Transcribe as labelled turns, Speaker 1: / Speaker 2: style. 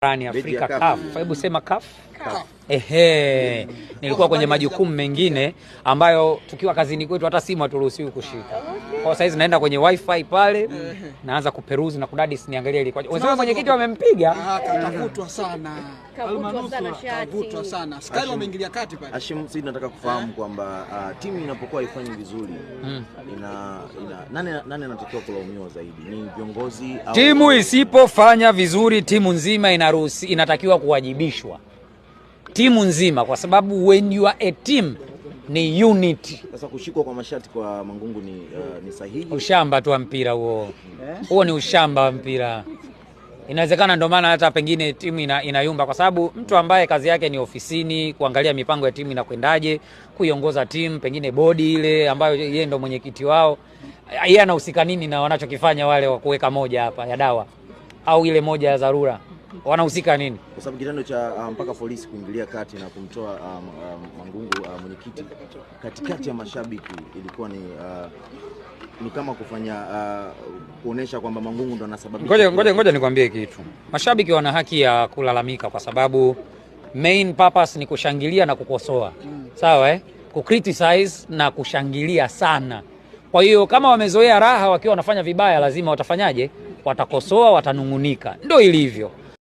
Speaker 1: Barani Afrika CAF. Hebu sema CAF. Ehe, nilikuwa kwenye majukumu mengine ambayo tukiwa kazini kwetu hata simu haturuhusiwi kushika. Kwa sasa hizi naenda kwenye wifi pale, naanza kuperuzi na kudadisi niangalie ile. Wenzao mwenyekiti wamempiga.
Speaker 2: Kavutwa sana. Kavutwa sana. Sky wameingilia kati pale.
Speaker 3: Hashim, sisi nataka kufahamu kwamba timu inapokuwa haifanyi vizuri nani anatakiwa kulaumiwa zaidi? Ni viongozi au
Speaker 1: timu isipofanya vizuri timu nzima inatakiwa kuwajibishwa. Timu nzima, kwa sababu when you are a team ni unity.
Speaker 3: Sasa kushikwa kwa mashati kwa Mangungu ni sahihi?
Speaker 1: Ushamba tu wa mpira huo. Huo ni ushamba wa mpira. Inawezekana ndio maana hata pengine timu inayumba, kwa sababu mtu ambaye kazi yake ni ofisini kuangalia mipango ya timu inakwendaje, kuiongoza timu, pengine bodi ile ambayo yeye ndio mwenyekiti wao, yeye anahusika nini na wanachokifanya wale wa kuweka moja hapa ya dawa au ile moja ya dharura? Wanahusika nini?
Speaker 3: Kwa sababu kitendo cha mpaka polisi kuingilia kati na kumtoa Mangungu mwenyekiti katikati ya mashabiki ilikuwa ni kama kufanya kuonesha kwamba Mangungu ndo anasababisha.
Speaker 1: Ngoja nikwambie kitu. Mashabiki wana haki ya kulalamika kwa sababu main purpose ni kushangilia na kukosoa. Sawa Ku-criticize na kushangilia sana. Kwa hiyo kama wamezoea raha wakiwa wanafanya vibaya lazima watafanyaje? Watakosoa, watanungunika. Ndio ilivyo.